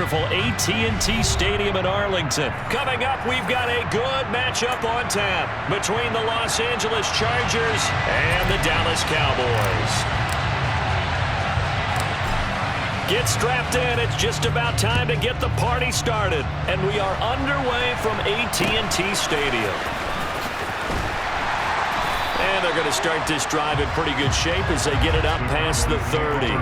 wonderful AT&T Stadium in Arlington. Coming up, we've got a good matchup on tap between the Los Angeles Chargers and the Dallas Cowboys. Get strapped in. It's just about time to get the party started. And we are underway from AT&T Stadium. And they're going to start this drive in pretty good shape as they get it up past the 30.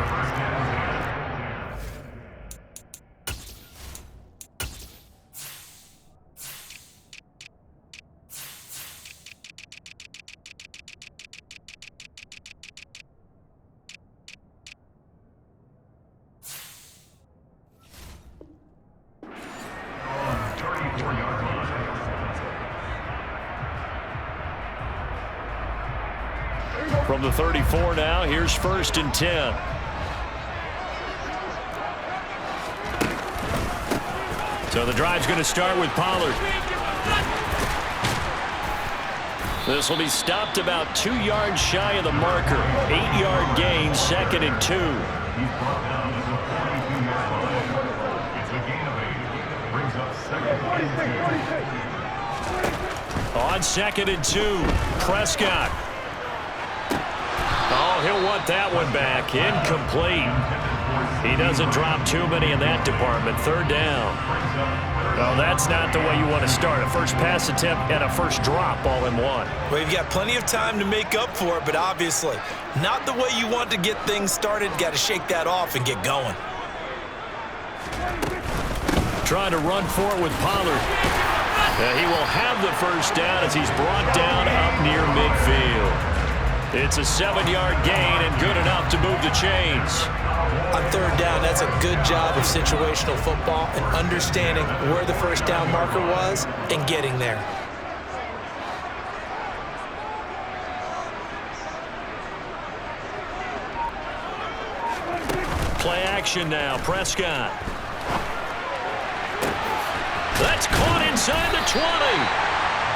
From the 34 now, here's 1st and 10. So the drive's going to start with Pollard. This will be stopped about 2 yards shy of the marker. 8-yard gain, 2nd and 2. On 2nd and 2, Prescott. Oh, he'll want that one back. Incomplete. He doesn't drop too many in that department. 3rd down. Well, that's not the way you want to start. A first pass attempt and a first drop all in one. Well, you've got plenty of time to make up for it, but obviously not the way you want to get things started. Got to shake that off and get going. Trying to run for it with Pollard. He will have the first down as he's brought down up near midfield. It's a 7-yard gain and good enough to move the chains. On 3rd down, that's a good job of situational football and understanding where the first down marker was and getting there. Play action now, Prescott. That's caught inside the 20.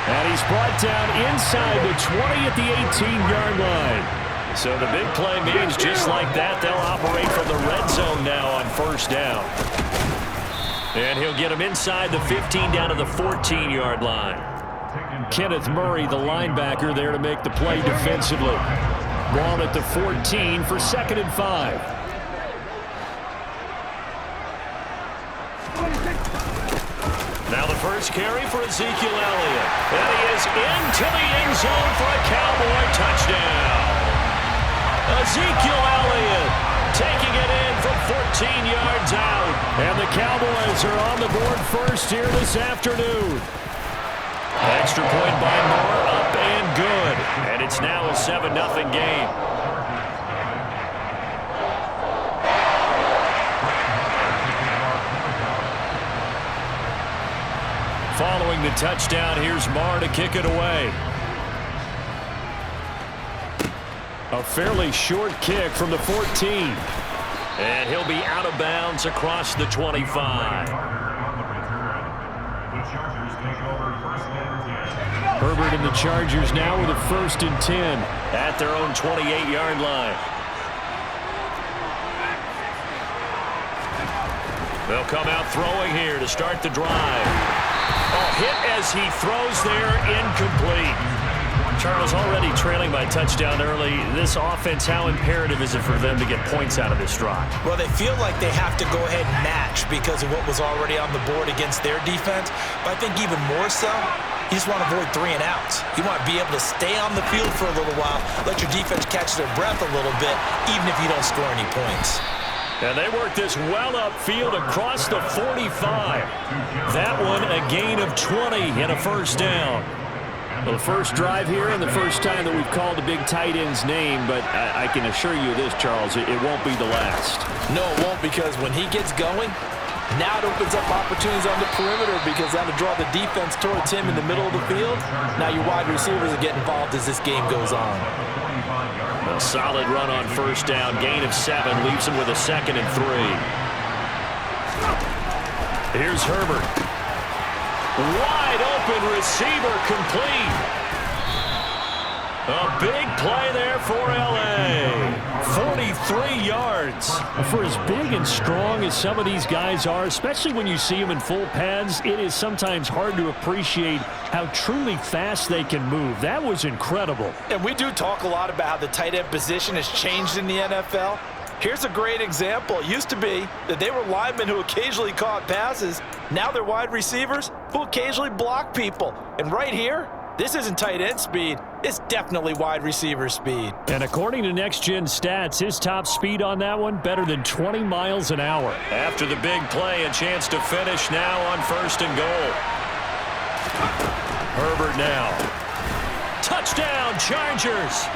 And he's brought down inside the 20 at the 18-yard line. So the big play means just like that, they'll operate from the red zone now on 1st down. And he'll get him inside the 15 down to the 14-yard line. Kenneth Murray, the linebacker, there to make the play defensively. Ball at the 14 for 2nd and 5. Now the first carry for Ezekiel Elliott. And he is into the end zone for a Cowboy touchdown. Ezekiel Elliott taking it in from 14 yards out. And the Cowboys are on the board first here this afternoon. Extra point by Moore, up and good. And it's now a 7-0 game. Following the touchdown, here's Marr to kick it away. A fairly short kick from the 14. And he'll be out of bounds across the 25. Herbert and the Chargers now with a 1st and 10 at their own 28-yard line. They'll come out throwing here to start the drive. Hit as he throws there, incomplete. Charles already trailing by touchdown early. This offense, how imperative is it for them to get points out of this drive? Well, they feel like they have to go ahead and match because of what was already on the board against their defense. But I think even more so, you just want to avoid 3 and outs. You want to be able to stay on the field for a little while, let your defense catch their breath a little bit, even if you don't score any points. And they work this well upfield across the 45. That one a gain of 20 and a first down. Well, the first drive here and the first time that we've called a big tight end's name, but I can assure you this, Charles, it won't be the last. No, it won't, because when he gets going, now it opens up opportunities on the perimeter because that'll draw the defense towards him in the middle of the field. Now your wide receivers will get involved as this game goes on. A solid run on first down. Gain of 7 leaves him with a 2nd and 3. Here's Herbert. Wide open receiver, complete. A big play there for L.A. 43 yards. For as big and strong as some of these guys are, especially when you see them in full pads, it is sometimes hard to appreciate how truly fast they can move. That was incredible. And we do talk a lot about how the tight end position has changed in the NFL. Here's a great example. It used to be that they were linemen who occasionally caught passes. Now they're wide receivers who occasionally block people. And right here, this isn't tight end speed. It's definitely wide receiver speed. And according to Next Gen Stats, his top speed on that one, better than 20 miles an hour. After the big play, a chance to finish now on 1st and goal. Herbert now. Touchdown, Chargers.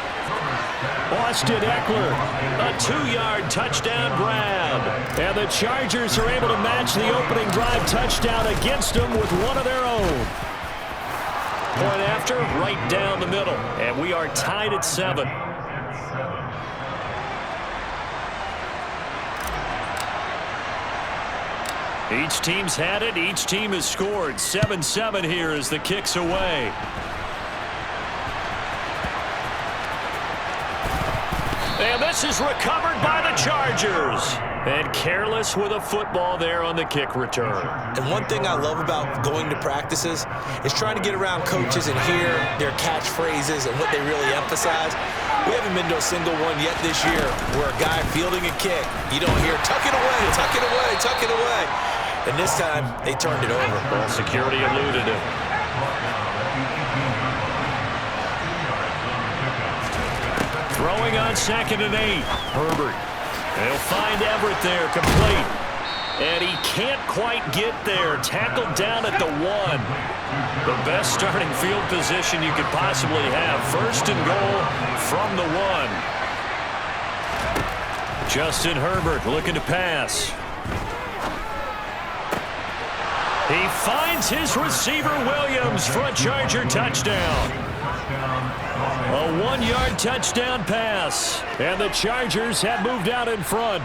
Austin Eckler, a 2-yard touchdown grab. And the Chargers are able to match the opening drive touchdown against them with one of their own. Point after, right down the middle. And we are tied at 7. Each team's had it. Each team has scored. 7-7 here as the kick's away. And this is recovered by the Chargers. And careless with a football there on the kick return. And one thing I love about going to practices is trying to get around coaches and hear their catchphrases and what they really emphasize. We haven't been to a single one yet this year where a guy fielding a kick, you don't hear, tuck it away, tuck it away, tuck it away. And this time, they turned it over. Well, security eluded him. Throwing on 2nd and 8. Herbert. They'll find Everett there, complete. And he can't quite get there. Tackled down at the 1. The best starting field position you could possibly have. 1st and goal from the 1. Justin Herbert looking to pass. He finds his receiver Williams for a Charger touchdown. A 1-yard touchdown pass. And the Chargers have moved out in front.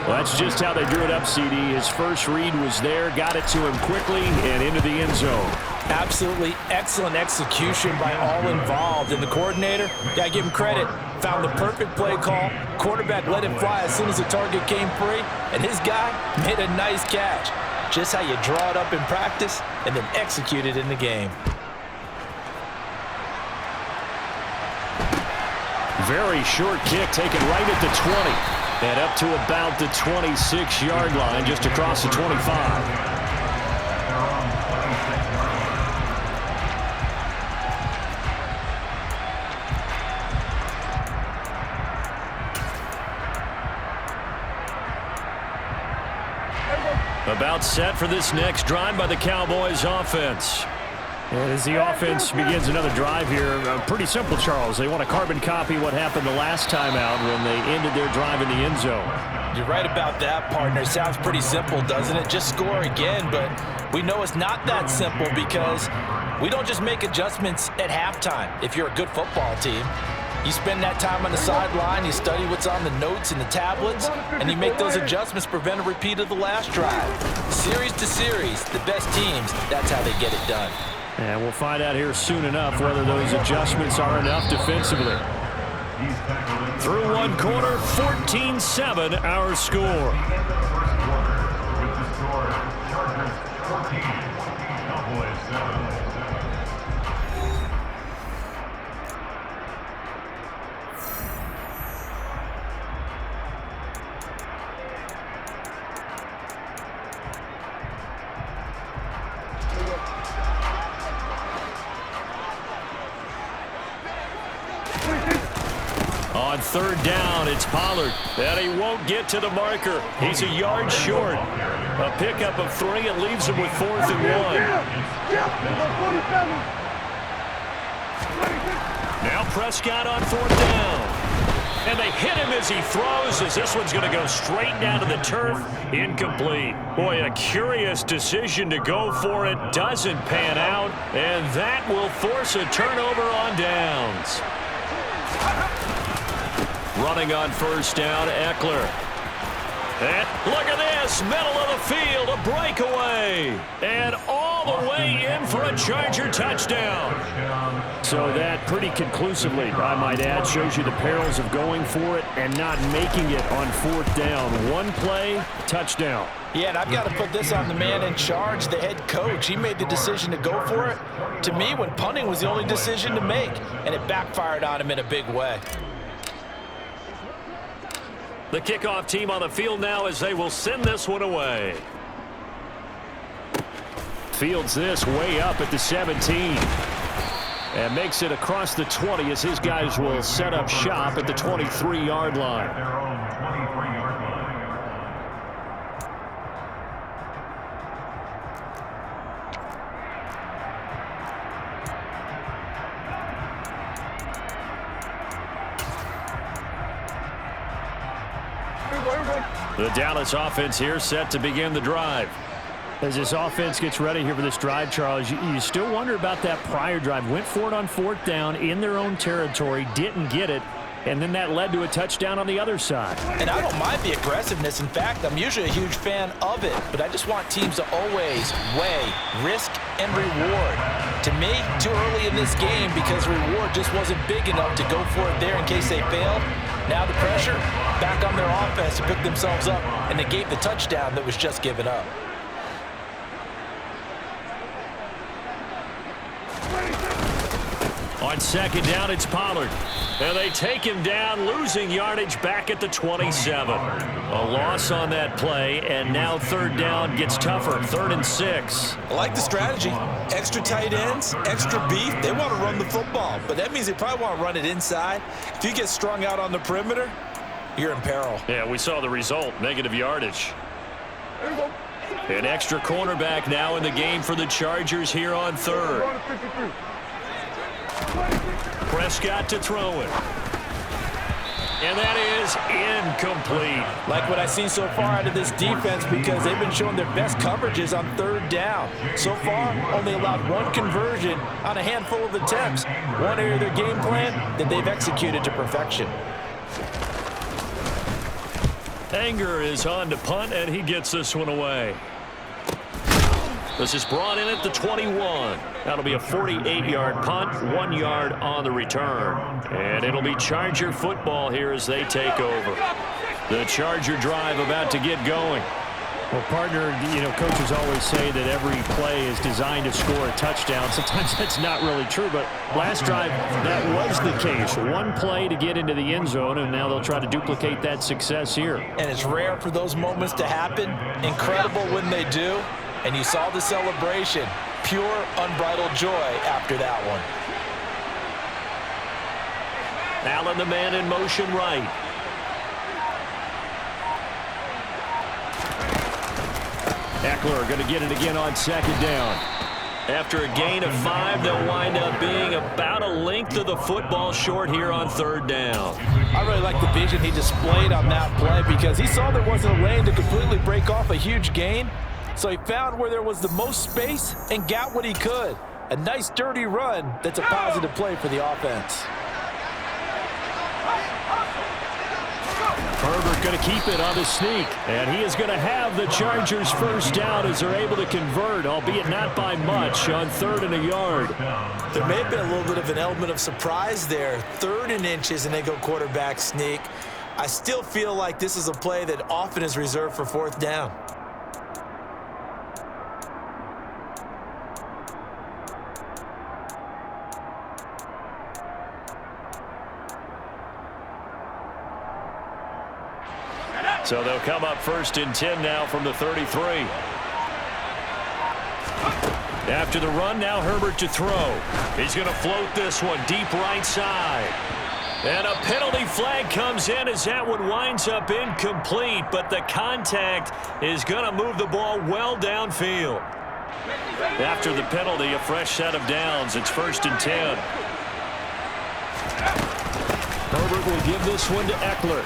Well, that's just how they drew it up, CD. His first read was there, got it to him quickly, and into the end zone. Absolutely excellent execution by all involved. And the coordinator, gotta give him credit, found the perfect play call. Quarterback let him fly as soon as the target came free, and his guy made a nice catch. Just how you draw it up in practice and then execute it in the game. Very short kick taken right at the 20. And up to about the 26-yard line, just across the 25. About set for this next drive by the Cowboys offense. And as the offense begins another drive here, pretty simple, Charles. They want to carbon copy what happened the last time out when they ended their drive in the end zone. You're right about that, partner. Sounds pretty simple, doesn't it? Just score again, but we know it's not that simple because we don't just make adjustments at halftime. If you're a good football team, you spend that time on the sideline, you study what's on the notes and the tablets, and you make those adjustments to prevent a repeat of the last drive. Series to series, the best teams, that's how they get it done. And we'll find out here soon enough whether those adjustments are enough defensively. Through one quarter, 14-7 our score. On third down, it's Pollard, and he won't get to the marker. He's a yard short. A pickup of 3, it leaves him with 4th and 1. Now Prescott on 4th down. And they hit him as he throws, as this one's going to go straight down to the turf. Incomplete. Boy, a curious decision to go for it. Doesn't pan out, and that will force a turnover on downs. Running on first down, Eckler. And look at this, middle of the field, a breakaway. And all the way in for a Charger touchdown. So that pretty conclusively, I might add, shows you the perils of going for it and not making it on fourth down. One play, touchdown. Yeah, and I've got to put this on the man in charge, the head coach. He made the decision to go for it. To me, when punting was the only decision to make, and it backfired on him in a big way. The kickoff team on the field now as they will send this one away. Fields this way up at the 17. And makes it across the 20 as his guys will set up shop at the 23-yard line. The Dallas offense here set to begin the drive. As this offense gets ready here for this drive, Charles, you still wonder about that prior drive. Went for it on fourth down in their own territory, didn't get it, and then that led to a touchdown on the other side. And I don't mind the aggressiveness. In fact, I'm usually a huge fan of it, but I just want teams to always weigh risk and reward. To me, too early in this game because reward just wasn't big enough to go for it there in case they failed. Now the pressure back on their offense to pick themselves up and negate the touchdown that was just given up. On second down, it's Pollard. And they take him down, losing yardage back at the 27. A loss on that play, and now third down gets tougher, 3rd and 6. I like the strategy. Extra tight ends, extra beef. They want to run the football, but that means they probably want to run it inside. If you get strung out on the perimeter, you're in peril. Yeah, we saw the result, negative yardage. An extra cornerback now in the game for the Chargers here on third. Prescott to throw it. And that is incomplete. Like what I've seen so far out of this defense because they've been showing their best coverages on third down. So far, only allowed one conversion on a handful of attempts. One area of their game plan that they've executed to perfection. Anger is on to punt, and he gets this one away. This is brought in at the 21. That'll be a 48-yard punt, 1 yard on the return. And it'll be Charger football here as they take over. The Charger drive about to get going. Well, partner, coaches always say that every play is designed to score a touchdown. Sometimes that's not really true, but last drive, that was the case. One play to get into the end zone, and now they'll try to duplicate that success here. And it's rare for those moments to happen. Incredible when they do. And you saw the celebration. Pure, unbridled joy after that one. Allen, the man in motion right. Eckler going to get it again on second down. After a gain of 5, they'll wind up being about a length of the football short here on third down. I really like the vision he displayed on that play because he saw there wasn't a lane to completely break off a huge gain. So he found where there was the most space and got what he could. A nice dirty run that's a positive play for the offense. Herbert going to keep it on the sneak. And he is going to have the Chargers first down as they're able to convert, albeit not by much, on 3rd and a yard. There may have been a little bit of an element of surprise there. 3rd and inches and they go quarterback sneak. I still feel like this is a play that often is reserved for 4th down. So they'll come up 1st and 10 now from the 33. After the run, now Herbert to throw. He's going to float this one deep right side. And a penalty flag comes in as that one winds up incomplete, but the contact is going to move the ball well downfield. After the penalty, a fresh set of downs. It's 1st and 10. Herbert will give this one to Eckler.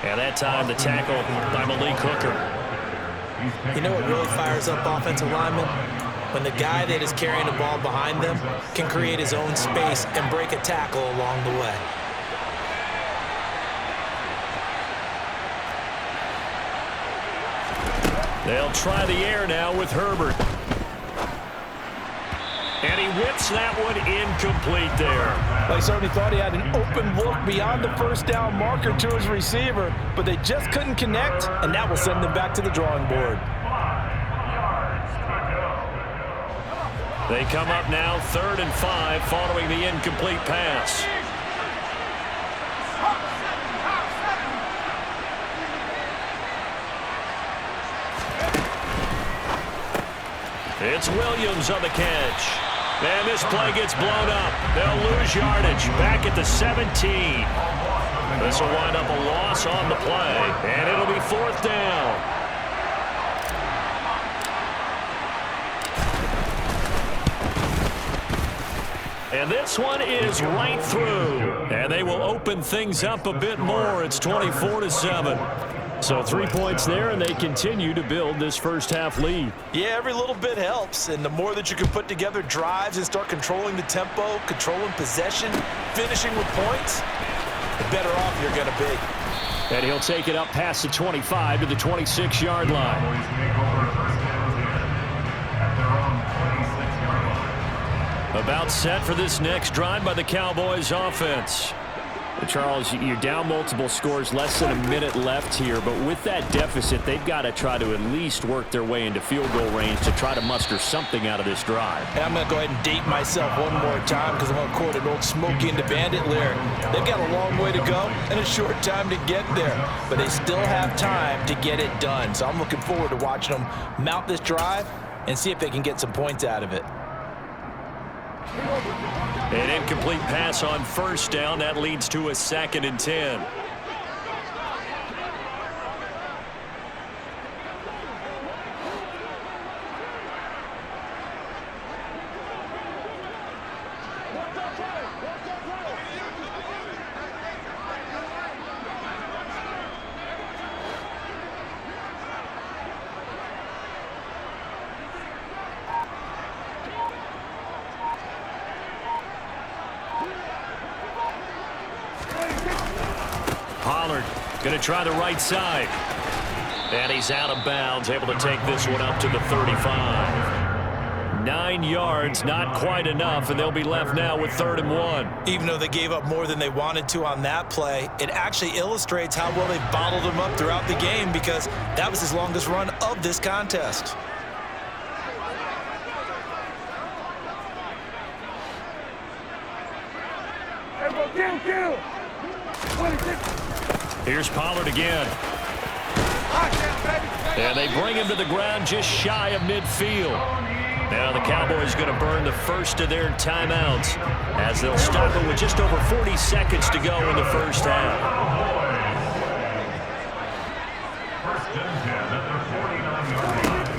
And that time, the tackle by Malik Hooker. You know what really fires up offensive linemen? When the guy that is carrying the ball behind them can create his own space and break a tackle along the way. They'll try the air now with Herbert. And he whips that one incomplete there. They certainly thought he had an open look beyond the first down marker to his receiver, but they just couldn't connect, and that will send them back to the drawing board. They come up now 3rd and 5 following the incomplete pass. It's Williams on the catch. And this play gets blown up. They'll lose yardage back at the 17. This will wind up a loss on the play, and it'll be 4th down. And this one is right through. And they will open things up a bit more. It's 24-7. So 3 points there, and they continue to build this first half lead. Yeah, every little bit helps, and the more that you can put together drives and start controlling the tempo, controlling possession, finishing with points, the better off you're going to be. And he'll take it up past the 25 to the 26-yard line. About set for this next drive by the Cowboys offense. Charles, you're down multiple scores, less than a minute left here, but with that deficit, they've got to try to at least work their way into field goal range to try to muster something out of this drive. And I'm going to go ahead and date myself one more time because I'm going to quote an old Smokey and the Bandit lyric. They've got a long way to go and a short time to get there, but they still have time to get it done. So I'm looking forward to watching them mount this drive and see if they can get some points out of it. An incomplete pass on 1st down. That leads to a 2nd and 10. Pollard going to try the right side. And he's out of bounds, able to take this one up to the 35. 9 yards, not quite enough, and they'll be left now with 3rd and 1. Even though they gave up more than they wanted to on that play, it actually illustrates how well they bottled him up throughout the game because that was his longest run of this contest. Here's Pollard again. And they bring him to the ground just shy of midfield. Now the Cowboys going to burn the first of their timeouts as they'll stop it with just over 40 seconds to go in the first half.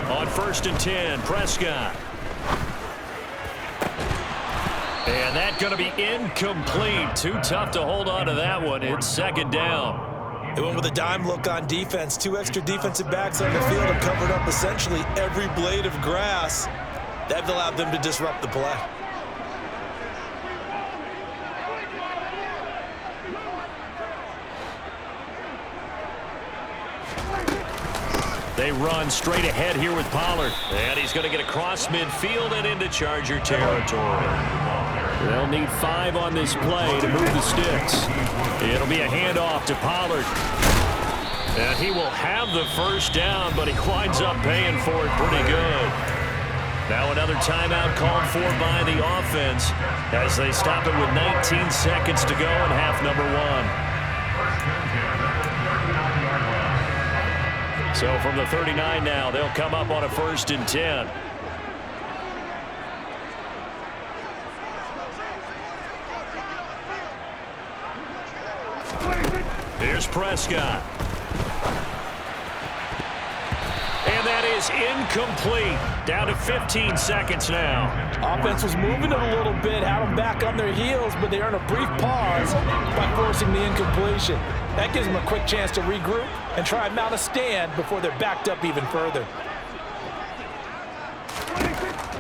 On 1st and 10, Prescott. And that's going to be incomplete. Too tough to hold on to that one. It's 2nd down. They went with a dime look on defense. 2 extra defensive backs on the field and covered up essentially every blade of grass. That allowed them to disrupt the play. They run straight ahead here with Pollard. And he's going to get across midfield and into Charger territory. They'll need 5 on this play to move the sticks. It'll be a handoff to Pollard. And he will have the first down, but he winds up paying for it pretty good. Now another timeout called for by the offense as they stop it with 19 seconds to go in half number 1. So from the 39 now, they'll come up on a 1st and 10. Here's Prescott. And that is incomplete. Down to 15 seconds now. Offense was moving it a little bit, had them back on their heels, but they earned a brief pause by forcing the incompletion. That gives them a quick chance to regroup and try and mount a stand before they're backed up even further.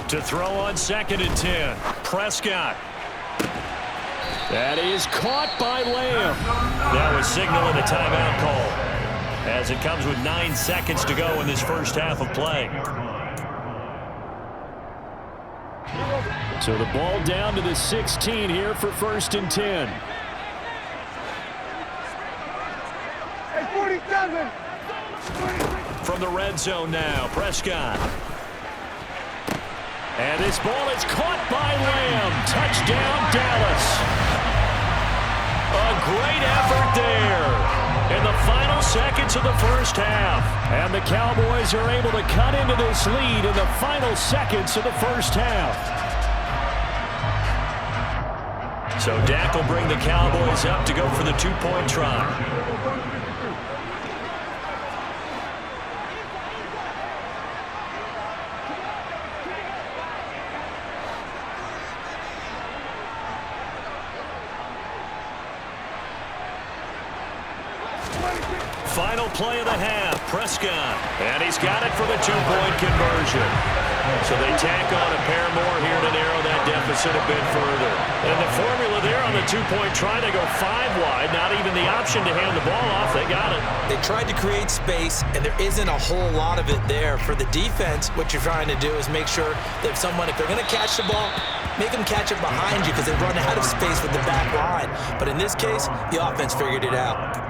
To throw on 2nd and 10, Prescott. That is caught by Lamb. That was signaling a timeout call as as it comes with 9 seconds to go in this first half of play. So the ball down to the 16 here for 1st and 10. Hey, 47. From the red zone now, Prescott. And this ball is caught by Lamb. Touchdown, Dallas. A great effort there in the final seconds of the first half. And the Cowboys are able to cut into this lead in the final seconds of the first half. So Dak will bring the Cowboys up to go for the 2-point try. Final play of the half, Prescott. And he's got it for the 2-point conversion. So they tack on a pair more here to narrow that deficit a bit further. And the formula there on the 2-point try to go 5 wide, not even the option to hand the ball off. They got it. They tried to create space, and there isn't a whole lot of it there. For the defense, what you're trying to do is make sure that if they're going to catch the ball, make them catch it behind you because they run out of space with the back line. But in this case, the offense figured it out.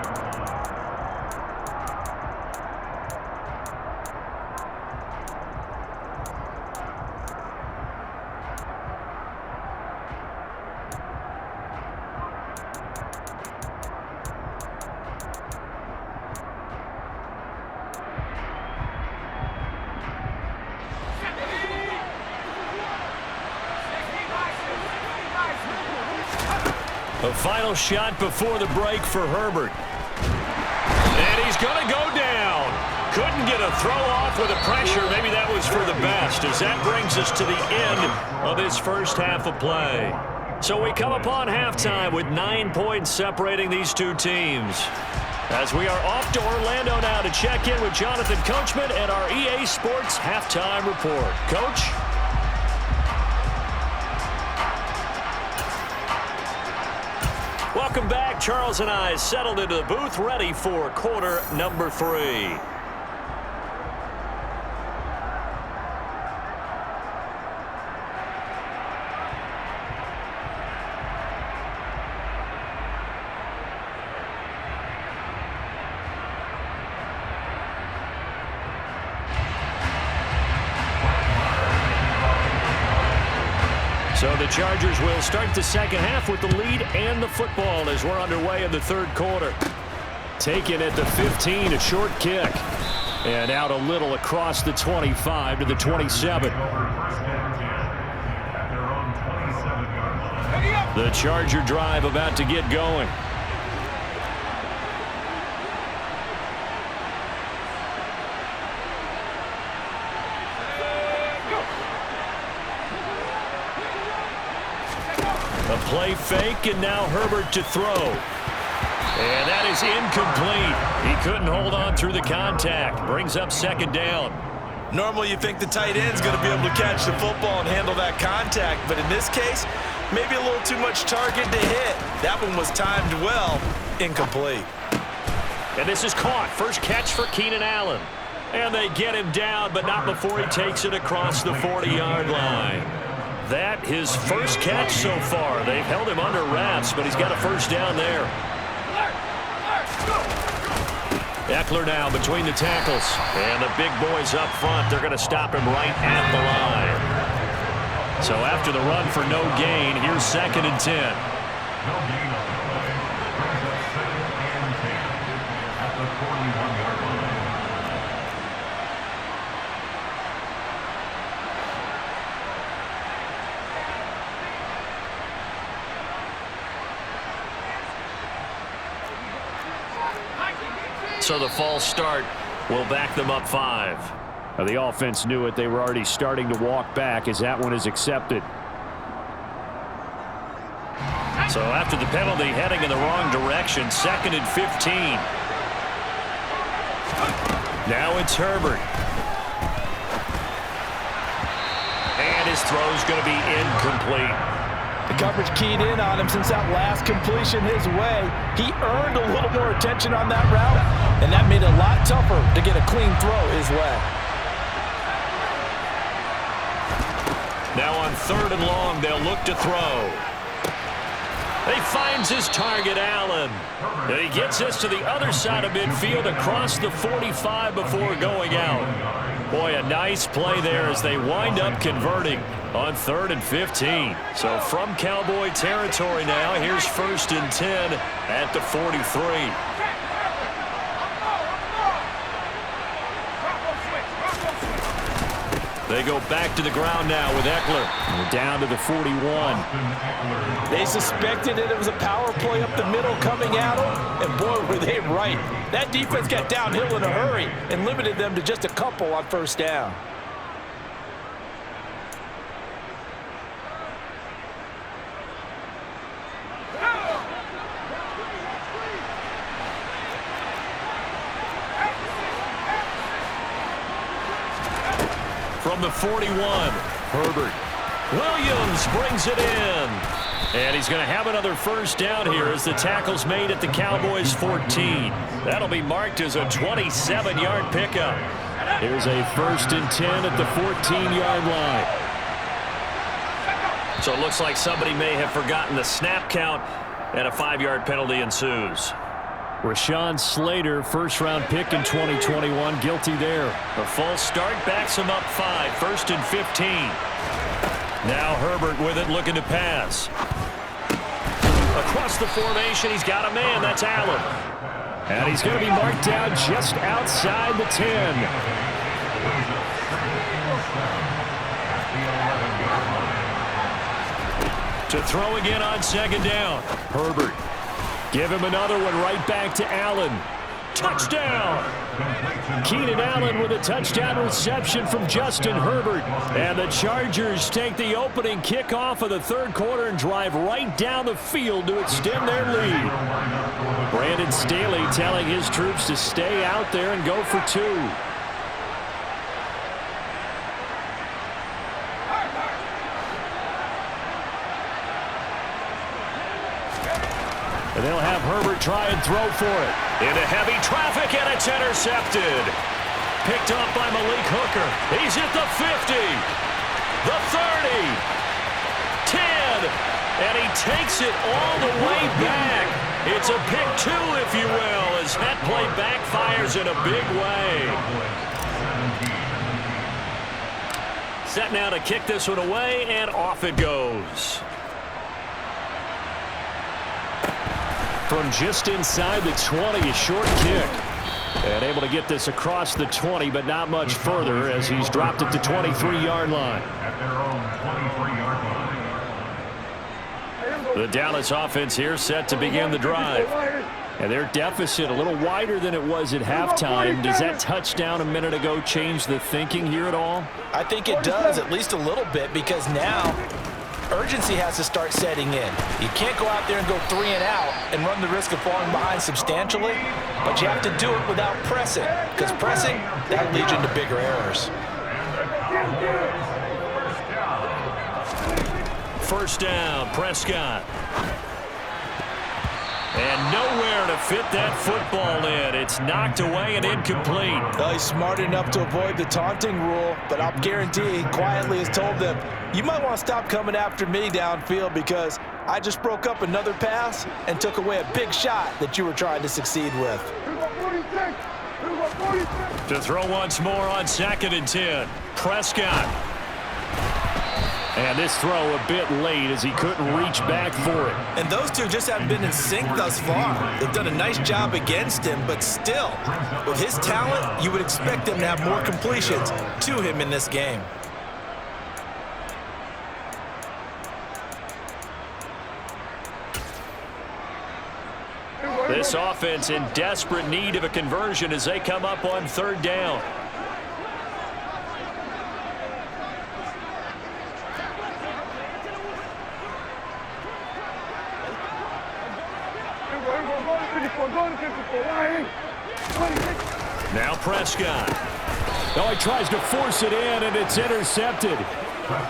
A final shot before the break for Herbert. And he's going to go down. Couldn't get a throw off with the pressure. Maybe that was for the best, as that brings us to the end of this first half of play. So we come upon halftime with 9 points separating these two teams. As we are off to Orlando now to check in with Jonathan Coachman and our EA Sports Halftime Report. Coach? Welcome back. Charles and I settled into the booth, ready for quarter number 3. So the Chargers will start the second half with the lead and the football as we're underway in the third quarter. Taken at the 15, a short kick. And out a little across the 25 to the 27. The Charger drive about to get going. A play fake, and now Herbert to throw. And that is incomplete. He couldn't hold on through the contact. Brings up second down. Normally you think the tight end's going to be able to catch the football and handle that contact, but in this case, maybe a little too much target to hit. That one was timed well. Incomplete. And this is caught. First catch for Keenan Allen. And they get him down, but not before he takes it across the 40-yard line. That his first catch so far. They've held him under wraps, but he's got a first down there. Eckler now between the tackles. And the big boys up front, they're going to stop him right at the line. So after the run for no gain, here's 2nd and 10. So the false start will back them up 5. Now the offense knew it. They were already starting to walk back as that one is accepted. So after the penalty, heading in the wrong direction, 2nd and 15. Now it's Herbert. And his throw is going to be incomplete. The coverage keyed in on him since that last completion his way. He earned a little more attention on that route, and that made it a lot tougher to get a clean throw his way. Now on 3rd and long, they'll look to throw. He finds his target, Allen. And he gets this to the other side of midfield across the 45 before going out. Boy, a nice play there as they wind up converting on 3rd and 15. So from Cowboy territory now, here's 1st and 10 at the 43. They go back to the ground now with Eckler. We're down to the 41. They suspected that it was a power play up the middle coming at them, and boy, were they right. That defense got downhill in a hurry and limited them to just a couple on 1st down. From the 41, Herbert. Williams brings it in. And he's going to have another 1st down here as the tackle's made at the Cowboys 14. That'll be marked as a 27-yard pickup. Here's a 1st and 10 at the 14-yard line. So it looks like somebody may have forgotten the snap count, and a 5-yard penalty ensues. Rashawn Slater, 1st-round pick in 2021, guilty there. The false start backs him up 5, 1st and 15. Now Herbert with it, looking to pass. Across the formation, he's got a man. That's Allen. And he's going to be marked down just outside the 10. To throw again on 2nd down. Herbert. Give him another one right back to Allen. Touchdown! Keenan Allen with a touchdown reception from Justin Herbert. And the Chargers take the opening kickoff of the 3rd quarter and drive right down the field to extend their lead. Brandon Staley telling his troops to stay out there and go for 2. And they'll have Herbert try and throw for it. Into heavy traffic, and it's intercepted. Picked up by Malik Hooker. He's at the 50, the 30, 10, and he takes it all the way back. It's a pick 2, if you will, as that play backfires in a big way. Set now to kick this one away, and off it goes. From just inside the 20, a short kick. And able to get this across the 20, but not much further as he's dropped it to 23-yard line. The Dallas offense here set to begin the drive. And their deficit a little wider than it was at halftime. Does that touchdown a minute ago change the thinking here at all? I think it does, at least a little bit, because now urgency has to start setting in. You can't go out there and go 3 and out and run the risk of falling behind substantially, but you have to do it without pressing, because pressing, that leads you into bigger errors. 1st down, Prescott. And nowhere to fit that football in. It's knocked away and incomplete. Well, he's smart enough to avoid the taunting rule, but I'll guarantee he quietly has told them, you might want to stop coming after me downfield because I just broke up another pass and took away a big shot that you were trying to succeed with. To throw once more on 2nd and 10. Prescott. And this throw a bit late as he couldn't reach back for it. And those two just haven't been in sync thus far. They've done a nice job against him, but still, with his talent, you would expect them to have more completions to him in this game. This offense in desperate need of a conversion as they come up on 3rd down. Now Prescott. Oh, he tries to force it in, and it's intercepted.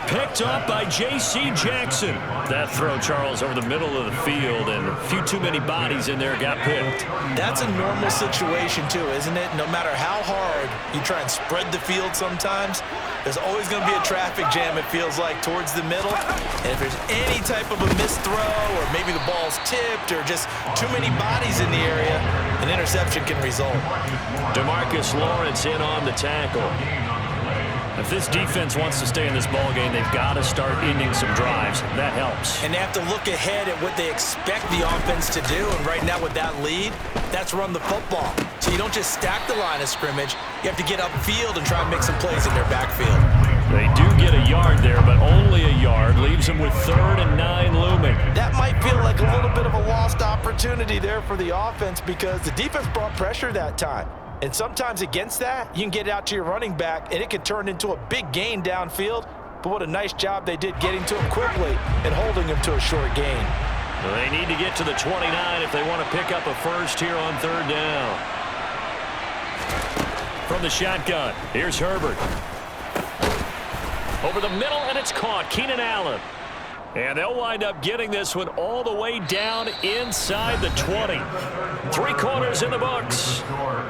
Picked up by J.C. Jackson. That throw, Charles, over the middle of the field, and a few too many bodies in there got picked. That's a normal situation, too, isn't it? No matter how hard you try and spread the field sometimes, there's always going to be a traffic jam, it feels like, towards the middle. And if there's any type of a missed throw, or maybe the ball's tipped, or just too many bodies in the area, an interception can result. DeMarcus Lawrence in on the tackle. If this defense wants to stay in this ballgame, they've got to start ending some drives. That helps. And they have to look ahead at what they expect the offense to do. And right now with that lead, that's run the football. So you don't just stack the line of scrimmage. You have to get upfield and try and make some plays in their backfield. They do get a yard there, but only a yard. Leaves them with 3rd and 9 looming. That might feel like a little bit of a lost opportunity there for the offense because the defense brought pressure that time. And sometimes against that, you can get it out to your running back, and it can turn into a big gain downfield. But what a nice job they did getting to him quickly and holding him to a short gain. Well, they need to get to the 29 if they want to pick up a first here on 3rd down. From the shotgun, here's Herbert. Over the middle, and it's caught. Keenan Allen. And they'll wind up getting this one all the way down inside the 20. 3 quarters in the books.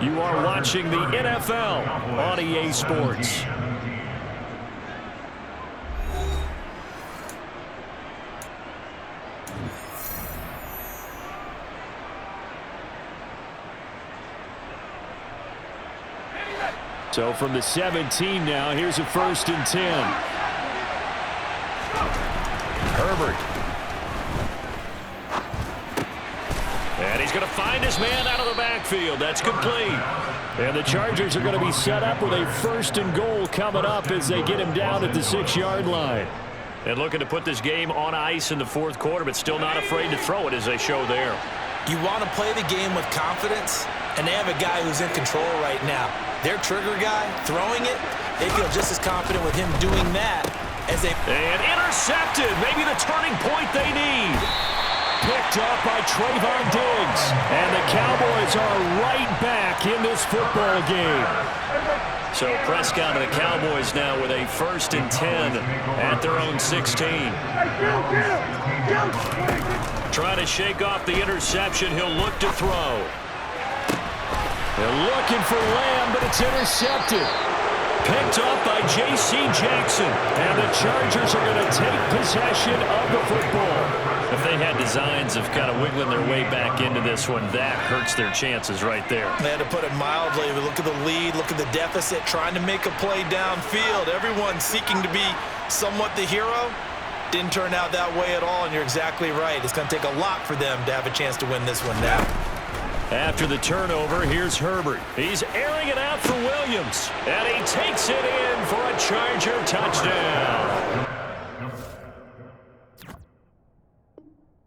You are watching the NFL on EA Sports. So from the 17 now, here's a 1st and 10. Herbert. And he's going to find his man out of the backfield. That's complete. And the Chargers are going to be set up with a 1st and goal coming up as they get him down at the 6-yard line. And looking to put this game on ice in the 4th quarter, but still not afraid to throw it as they show there. You want to play the game with confidence, and they have a guy who's in control right now. Their trigger guy, throwing it, they feel just as confident with him doing that as they... And intercepted. Maybe the turning point they need. Picked up by Trayvon Diggs. And the Cowboys are right back in this football game. So Prescott and the Cowboys now with a 1st and 10 at their own 16. Trying to shake off the interception. He'll look to throw. They're looking for Lamb, but it's intercepted. Picked up by J.C. Jackson. And the Chargers are going to take possession of the football. If they had designs of kind of wiggling their way back into this one, that hurts their chances right there. They had to put it mildly. Look at the lead, look at the deficit, trying to make a play downfield. Everyone seeking to be somewhat the hero. Didn't turn out that way at all, and you're exactly right. It's going to take a lot for them to have a chance to win this one now. After the turnover, here's Herbert. He's airing it out for Williams, and he takes it in for a Charger touchdown.